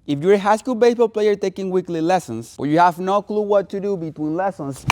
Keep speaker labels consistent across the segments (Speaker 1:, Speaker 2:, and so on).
Speaker 1: If you're a high school baseball player taking weekly lessons, or you have no clue what to do between lessons,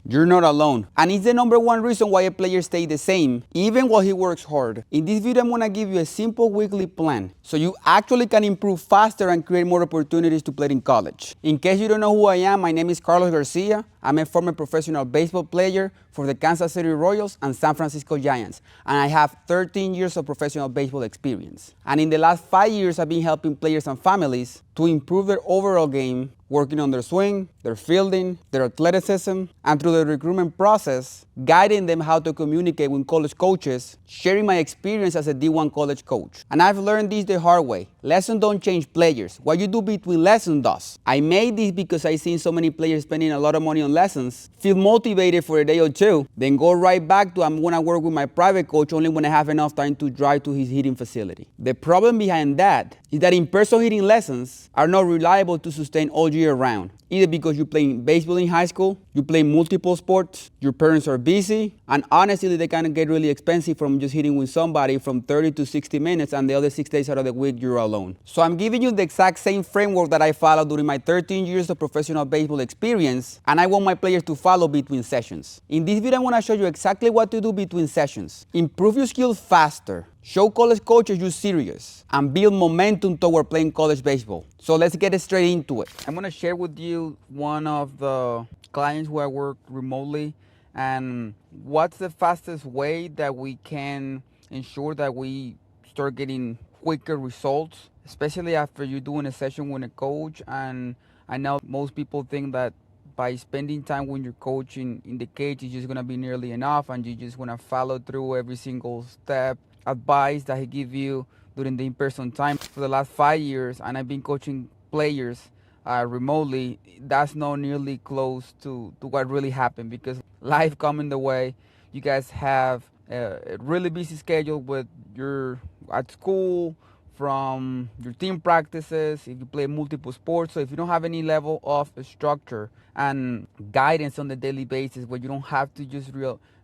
Speaker 1: you're not alone. And it's the number one reason why a player stays the same, even while he works hard. In this video, I'm gonna give you a simple weekly plan, so you actually can improve faster and create more opportunities to play in college. In case you don't know who I am, my name is Carlos Garcia. I'm a former professional baseball player for the Kansas City Royals and San Francisco Giants, and I have 13 years of professional baseball experience. And in the last 5 years, I've been helping players and families to improve their overall game, working on their swing, their fielding, their athleticism, and through the recruitment process, guiding them how to communicate with college coaches, sharing my experience as a D1 college coach. And I've learned this the hard way. Lessons don't change players. What you do between lessons does. I made this because I've seen so many players spending a lot of money on lessons, feel motivated for a day or two, then go right back to I'm gonna work with my private coach only when I have enough time to drive to his hitting facility. The problem behind that is that in-person hitting lessons are not reliable to sustain all year round. Either because you're playing baseball in high school, you play multiple sports, your parents are busy, and honestly they can get really expensive from just hitting with somebody from 30 to 60 minutes and the other 6 days out of the week you're alone. So I'm giving you the exact same framework that I followed during my 13 years of professional baseball experience, and I want my players to follow between sessions. In this video, I'm gonna show you exactly what to do between sessions. Improve your skills faster, show college coaches you're serious, and build momentum toward playing college baseball. So let's get straight into it. I'm gonna share with you one of the clients who I work remotely and what's the fastest way that we can ensure that we start getting quicker results, especially after you're doing a session with a coach. And I know most people think that by spending time with your coach in the cage is just gonna be nearly enough and you just wanna follow through every single step, advice that he give you during the in-person time. For the last 5 years, and I've been coaching players remotely, that's not nearly close to what really happened because life come in the way. You guys have a really busy schedule with your at school, from your team practices, if you play multiple sports. So if you don't have any level of structure and guidance on the daily basis, where you don't have to just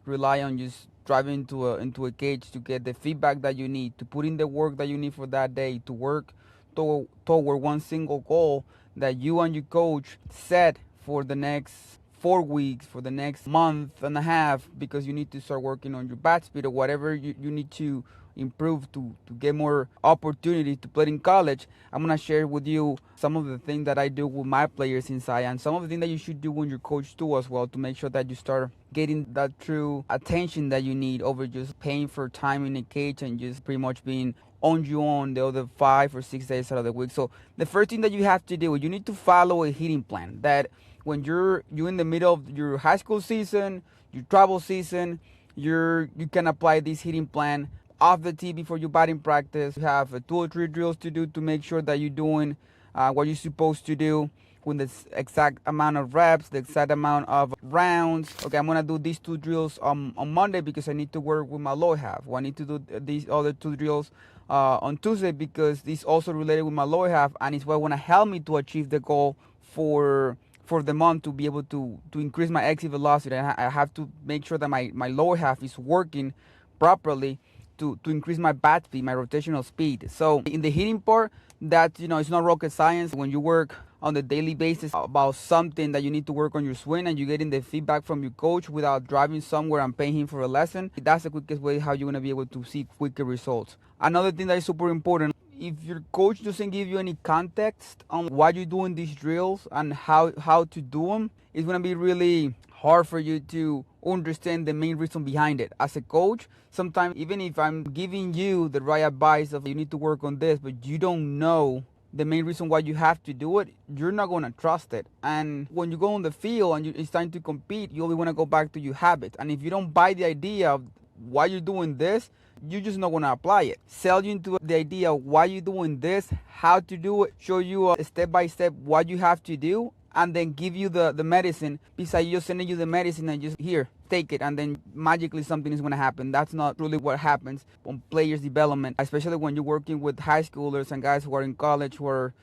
Speaker 1: rely on just driving into a cage to get the feedback that you need, to put in the work that you need for that day, to work toward one single goal that you and your coach set for the next 4 weeks, for the next month and a half, because you need to start working on your bat speed or whatever you need to improve to get more opportunity to play in college. I'm gonna share with you some of the things that I do with my players inside and some of the things that you should do when your coach too as well, to make sure that you start getting that true attention that you need over just paying for time in a cage and just pretty much being on you on the other 5 or 6 days out of the week. So the first thing that you have to do, you need to follow a hitting plan that when you're in the middle of your high school season, your travel season, you can apply this hitting plan off the tee before your batting practice. You have 2 or 3 drills to do to make sure that you're doing what you're supposed to do with the exact amount of reps, the exact amount of rounds. Okay, I'm gonna do these 2 drills on Monday because I need to work with my lower half. Well, I need to do these other 2 drills on Tuesday because this also related with my lower half, and it's what wanna help me to achieve the goal for the month, to be able to increase my exit velocity. I have to make sure that my lower half is working properly to increase my bat speed, my rotational speed. So in the hitting part, that it's not rocket science. When you work on the daily basis about something that you need to work on your swing and you're getting the feedback from your coach without driving somewhere and paying him for a lesson, that's the quickest way how you're going to be able to see quicker results. Another thing that is super important, if your coach doesn't give you any context on why you're doing these drills and how to do them, it's going to be really hard for you to understand the main reason behind it. As a coach, sometimes even if I'm giving you the right advice of you need to work on this, but you don't know the main reason why you have to do it, you're not going to trust it. And when you go on the field and it's time to compete, you only want to go back to your habits. And if you don't buy the idea of why you're doing this, you're just not going to apply it. Sell you into the idea of why you're doing this, how to do it, show you a step-by-step what you have to do, and then give you the medicine. Besides just sending you the medicine and just here, take it, and then magically something is going to happen. That's not really what happens on players development, especially when you're working with high schoolers and guys who are in college who are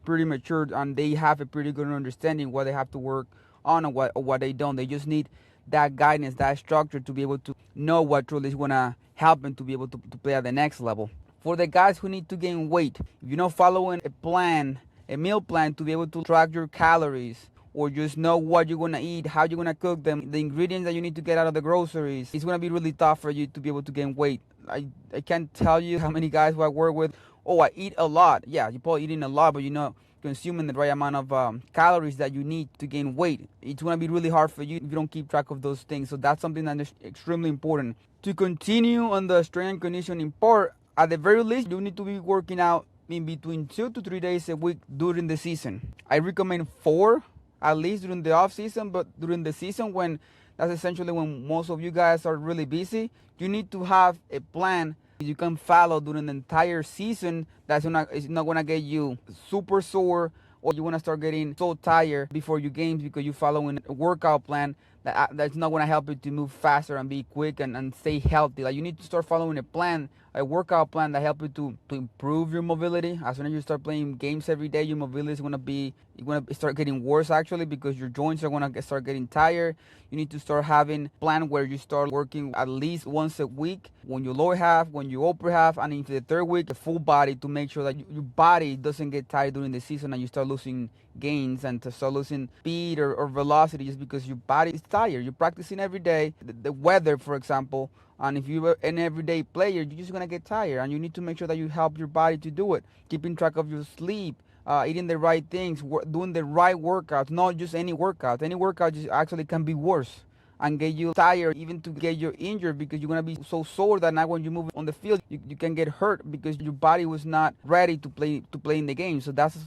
Speaker 1: pretty mature and they have a pretty good understanding what they have to work on and what they don't. They just need that guidance, that structure to be able to know what truly is going to help them to be able to play at the next level. For the guys who need to gain weight, if you're not following a plan, a meal plan to be able to track your calories, or just know what you're gonna eat, how you're gonna cook them, the ingredients that you need to get out of the groceries, it's gonna be really tough for you to be able to gain weight. I can't tell you how many guys who I work with, oh, I eat a lot. Yeah, you're probably eating a lot, but you're not consuming the right amount of calories that you need to gain weight. It's gonna be really hard for you if you don't keep track of those things. So that's something that is extremely important. To continue on the strength and conditioning part, at the very least, you need to be working out in between 2 to 3 days a week during the season. I recommend 4 at least during the off season, but during the season, when that's essentially when most of you guys are really busy, you need to have a plan you can follow during the entire season. It's not gonna get you super sore, or you wanna start getting so tired before your games because you're following a workout plan that's not gonna help you to move faster and be quick and stay healthy. Like, you need to start following a workout plan that help you to improve your mobility. As soon as you start playing games every day, your mobility is gonna start getting worse, actually, because your joints are gonna start getting tired. You need to start having a plan where you start working at least once a week, when you lower half, when you upper half, and in the third week, the full body, to make sure that your body doesn't get tired during the season and you start losing gains and to start losing speed or velocity just because your body is tired. You're practicing every day. The weather, for example, and if you're an everyday player, you're just gonna get tired, and you need to make sure that you help your body to do it. Keeping track of your sleep, eating the right things, doing the right workouts, not just any workout. Any workout just actually can be worse and get you tired, even to get you injured, because you're gonna be so sore that now when you move on the field, you can get hurt because your body was not ready to play in the game. So that's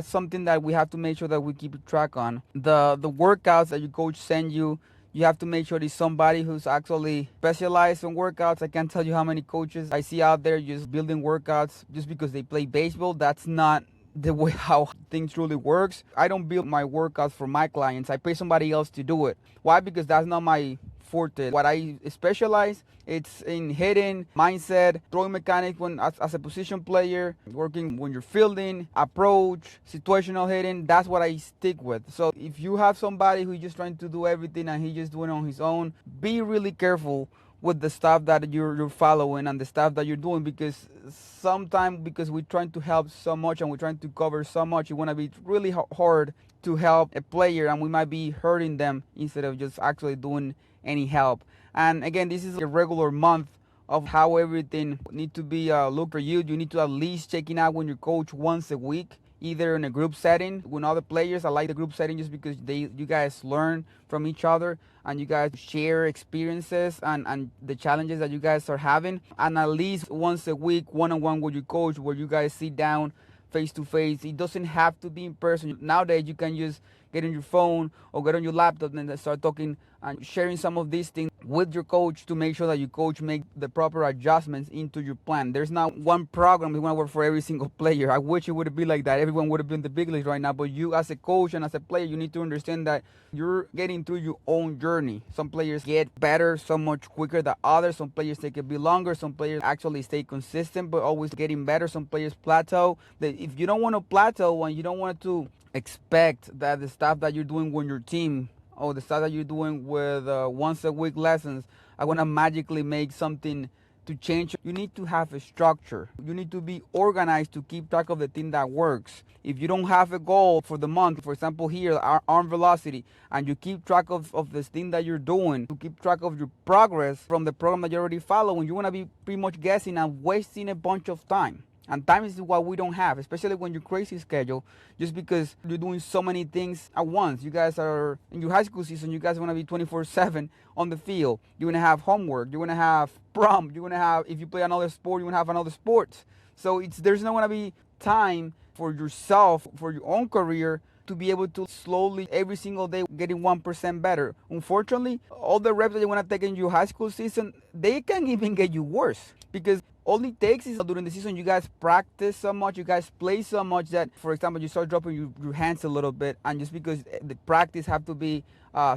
Speaker 1: something that we have to make sure that we keep track on. The workouts that your coach send you, you have to make sure it's somebody who's actually specialized in workouts. I can't tell you how many coaches I see out there just building workouts just because they play baseball. That's not the way how things truly works. I don't build my workouts for my clients. I pay somebody else to do it. Why? Because that's not my forte. What I specialize, it's in hitting, mindset, throwing mechanics when as a position player, working when you're fielding, approach, situational hitting. That's what I stick with. So if you have somebody who's just trying to do everything and he's just doing it on his own, be really careful with the stuff that you're following and the stuff that you're doing, because sometimes, because we're trying to help so much and we're trying to cover so much, you want to be really hard to help a player, and we might be hurting them instead of just actually doing any help. And again, this is a regular month of how everything need to be look for you. You need to at least checking out with your coach once a week, either in a group setting with other players. I like the group setting just because you guys learn from each other and you guys share experiences and the challenges that you guys are having. And at least once a week, one-on-one with your coach, where you guys sit down face to face. It doesn't have to be in person. Nowadays, you can just get on your phone or get on your laptop and start talking and sharing some of these things with your coach to make sure that your coach make the proper adjustments into your plan. There's not one program that's going to work for every single player. I wish it would be like that. Everyone would have been in the big leagues right now. But you, as a coach and as a player, you need to understand that you're getting through your own journey. Some players get better so much quicker than others. Some players take a bit longer. Some players actually stay consistent but always getting better. Some players plateau. If you don't want to plateau and you don't want to expect that the stuff that you're doing with your team or the stuff that you're doing with once a week lessons are going to magically make something to change, you need to have a structure. You need to be organized to keep track of the thing that works. If you don't have a goal for the month, for example here, our arm velocity, and you keep track of this thing that you're doing, to keep track of your progress from the program that you're already following, you're going to be pretty much guessing and wasting a bunch of time. And time is what we don't have, especially when you're crazy schedule, just because you're doing so many things at once. You guys are in your high school season, you guys want to be 24/7 on the field. You're going to have homework, you're going to have prom, you're going to have, if you play another sport, you're going to have another sport. So there's not going to be time for yourself, for your own career, to be able to slowly, every single day, getting 1% better. Unfortunately, all the reps that you want to take in your high school season, they can even get you worse, because all it takes is during the season you guys practice so much, you guys play so much that, for example, you start dropping your hands a little bit, and just because the practice have to be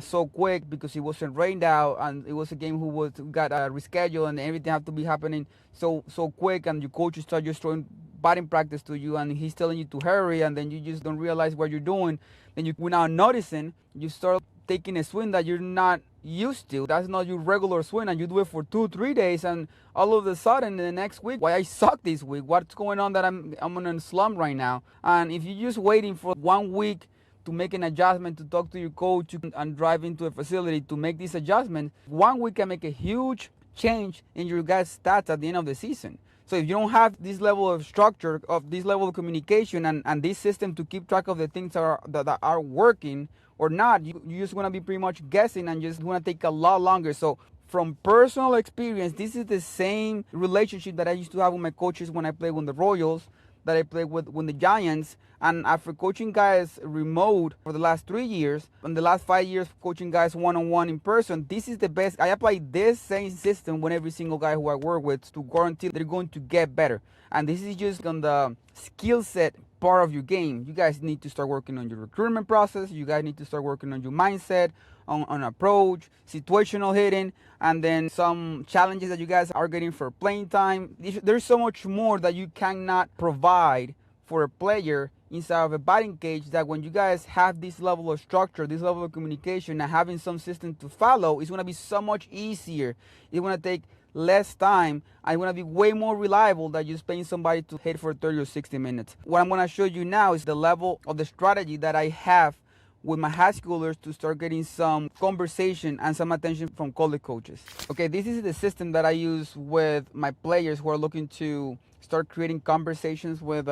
Speaker 1: so quick because it wasn't rained out and it was a game who got rescheduled and everything have to be happening so quick, and your coach start just throwing batting practice to you and he's telling you to hurry, and then you just don't realize what you're doing. Then without noticing, you start taking a swing that you're not used to. That's not your regular swing, and you do it for 2-3 days, and all of a sudden the next week, why I suck this week? What's going on that I'm in a slump right now? And if you're just waiting for 1 week to make an adjustment, to talk to your coach and drive into a facility to make this adjustment, 1 week can make a huge change in your guys' stats at the end of the season. So if you don't have this level of structure, of this level of communication, and this system to keep track of the things that are working or not, you're just going to be pretty much guessing, and just going to take a lot longer. So from personal experience, this is the same relationship that I used to have with my coaches when I played with the Royals, that I played with the Giants. And after coaching guys remote for the last 3 years, and the last 5 years coaching guys one-on-one in person, this is the best. I apply this same system with every single guy who I work with to guarantee they're going to get better. And this is just on the skill set part of your game. You guys need to start working on your recruitment process. You guys need to start working on your mindset, on approach, situational hitting, and then some challenges that you guys are getting for playing time. There's so much more that you cannot provide for a player inside of a batting cage, that when you guys have this level of structure, this level of communication, and having some system to follow, it's going to be so much easier. It's going to take less time, and it's going to be way more reliable than just paying somebody to hit for 30 or 60 minutes. What I'm going to show you now is the level of the strategy that I have with my high schoolers to start getting some conversation and some attention from college coaches. Okay, this is the system that I use with my players who are looking to start creating conversations with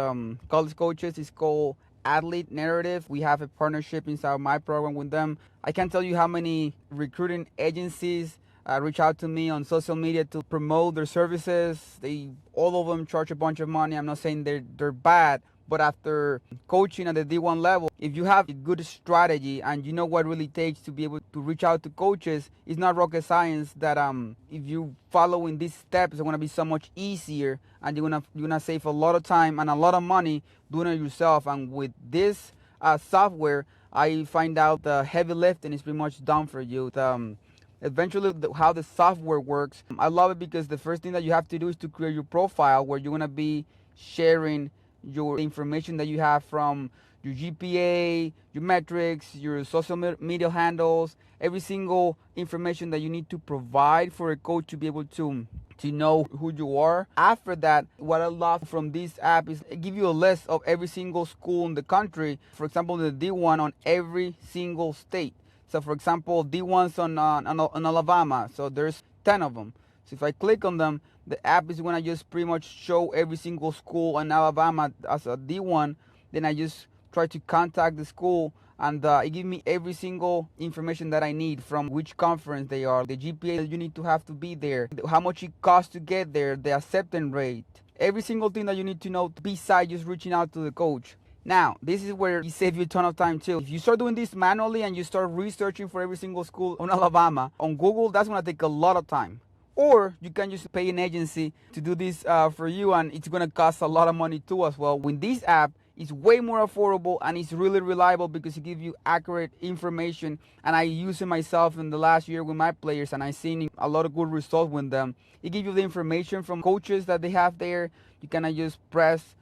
Speaker 1: college coaches. It's called Athlete Narrative. We have a partnership inside my program with them. I can't tell you how many recruiting agencies reach out to me on social media to promote their services. All of them charge a bunch of money. I'm not saying they're bad, but after coaching at the D1 level, if you have a good strategy and you know what it really takes to be able to reach out to coaches, it's not rocket science that if you follow in these steps, it's going to be so much easier, and you're gonna save a lot of time and a lot of money doing it yourself. And with this software, I find out the heavy lifting is pretty much done for you. Eventually, how the software works, I love it because the first thing that you have to do is to create your profile, where you're going to be sharing your information that you have from your GPA, your metrics, your social media handles, every single information that you need to provide for a coach to be able to know who you are. After that, what I love from this app is it gives you a list of every single school in the country. For example, the D1 on every single state. So for example, D1's on Alabama, so there's 10 of them. So if I click on them, the app is going to just pretty much show every single school in Alabama as a D1. Then I just try to contact the school, and it gives me every single information that I need, from which conference they are, the GPA that you need to have to be there, how much it costs to get there, the acceptance rate, every single thing that you need to know besides just reaching out to the coach. Now, this is where it saves you a ton of time too. If you start doing this manually and you start researching for every single school in Alabama on Google, that's going to take a lot of time. Or you can just pay an agency to do this for you, and it's going to cost a lot of money too as well. With this app, it's way more affordable, and it's really reliable because it gives you accurate information. And I use it myself in the last year with my players, and I've seen a lot of good results with them. It gives you the information from coaches that they have there. You can just press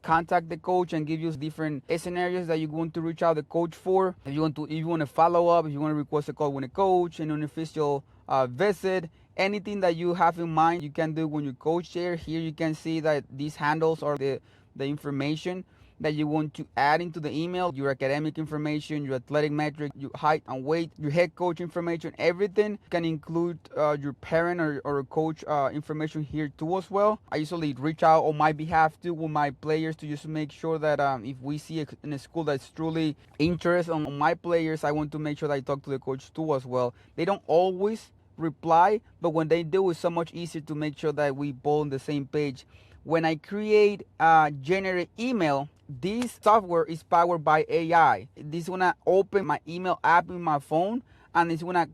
Speaker 1: contact the coach and give you different scenarios that you're going to reach out the coach for. If you want to follow up, if you want to request a call with a coach, an unofficial visit, anything that you have in mind, you can do when you coach there. Here you can see that these handles are the information that you want to add into the email, your academic information, your athletic metric, your height and weight, your head coach information, everything. You can include your parent or coach information here too as well. I usually reach out on my behalf too with my players to just make sure that if we see in a school that's truly interested on my players, I want to make sure that I talk to the coach too as well. They don't always reply, but when they do, it's so much easier to make sure that we both on the same page. When I create a generate email, this software is powered by AI. This is gonna open my email app in my phone, and it's gonna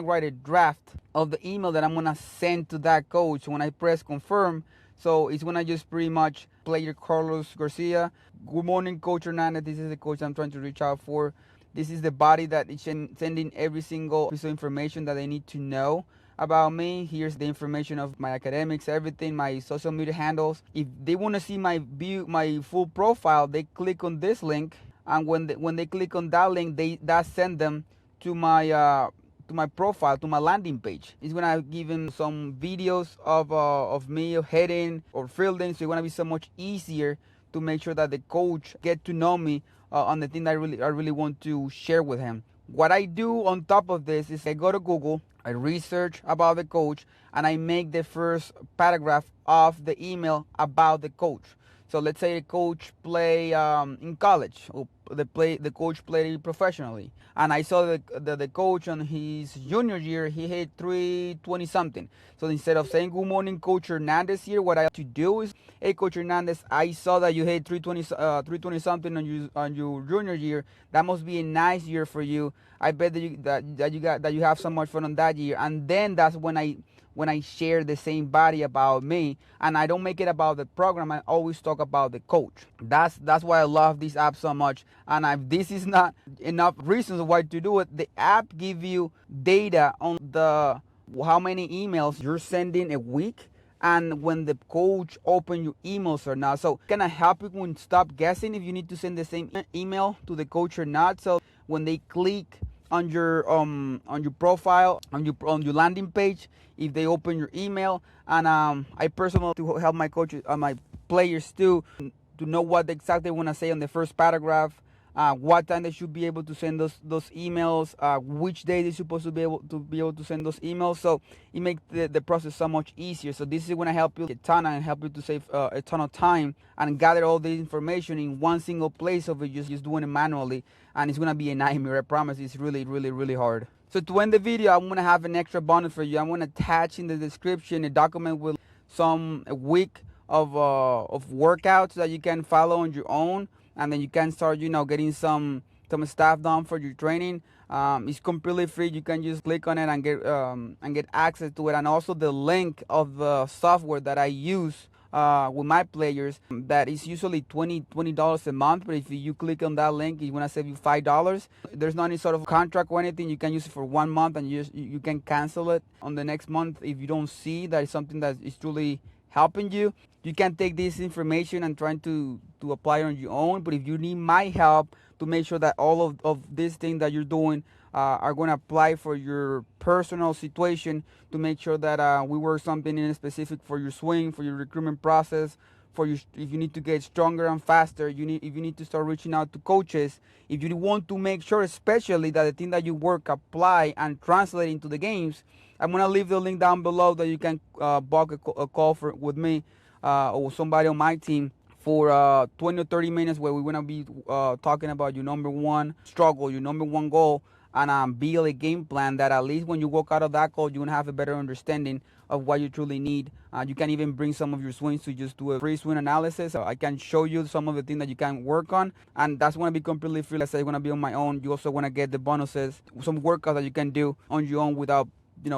Speaker 1: write a draft of the email that I'm gonna send to that coach when I press confirm. So it's gonna just pretty much player Carlos Garcia. Good morning, Coach Hernandez. This is the coach I'm trying to reach out for. This is the body that is sending every single piece of information that they need to know about me. Here's the information of my academics, everything, my social media handles. If they want to see my full profile, they click on this link, and when they click on that link, that send them to my my profile, to my landing page. It's gonna give him some videos of me hitting or fielding, so it's gonna be so much easier to make sure that the coach get to know me on the thing that I really want to share with him. What I do on top of this is I go to Google, I research about the coach, and I make the first paragraph of the email about the coach. So let's say the coach play in college, or the coach played professionally, and I saw the coach on his junior year, he hit 320 something. So instead of saying good morning, Coach Hernandez here, what I have to do is, hey Coach Hernandez, I saw that you hit 320 something on your junior year. That must be a nice year for you. I bet that you have so much fun on that year. And then that's when I share the same body about me, and I don't make it about the program. I always talk about the coach. That's why I love this app so much. And if this is not enough reasons why to do it, the app give you data on the how many emails you're sending a week, and when the coach open your emails or not. So can I help you when stop guessing if you need to send the same email to the coach or not. So when they click on your profile, on your landing page, if they open your email, and I personally to help my coaches, my players too, to know what exactly they want to say on the first paragraph, what time they should be able to send those emails, which day they're supposed to be able to send those emails. So it makes the process so much easier. So this is going to help you a ton and help you to save a ton of time and gather all the information in one single place over just doing it manually. And it's going to be a nightmare, I promise. It's really, really, really hard. So to end the video, I'm going to have an extra bonus for you. I'm going to attach in the description a document with a week of workouts that you can follow on your own, and then you can start, getting some stuff done for your training. It's completely free. You can just click on it and get access to it, and also the link of the software that I use with my players. That is usually $20 a month, but if you click on that link, it's gonna save you $5. There's not any sort of contract or anything. You can use it for 1 month, and you can cancel it on the next month if you don't see that it's something that is truly helping you. You can take this information and try to apply it on your own. But if you need my help to make sure that all of these things that you're doing are going to apply for your personal situation, to make sure that we work something in specific for your swing, for your recruitment process, if you need to get stronger and faster, if you need to start reaching out to coaches, if you want to make sure especially that the thing that you work apply and translate into the games, I'm going to leave the link down below that you can book a call with me or somebody on my team for 20 or 30 minutes, where we're going to be talking about your number one struggle, your number one goal, and build a game plan that at least when you walk out of that call, you're going to have a better understanding of what you truly need. You can even bring some of your swings to just do a free swing analysis. I can show you some of the things that you can work on, and that's going to be completely free. Let's say you're going to be on my own. You also want to get the bonuses, some workouts that you can do on your own without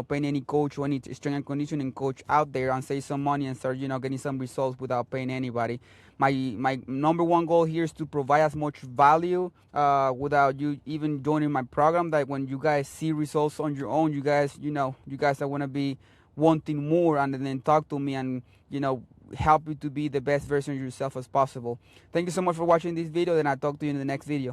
Speaker 1: paying any coach or any strength and conditioning coach out there, and save some money and start, getting some results without paying anybody. My number one goal here is to provide as much value without you even joining my program, that when you guys see results on your own, you guys are going to be wanting more, and then talk to me and, help you to be the best version of yourself as possible. Thank you so much for watching this video, and I'll talk to you in the next video.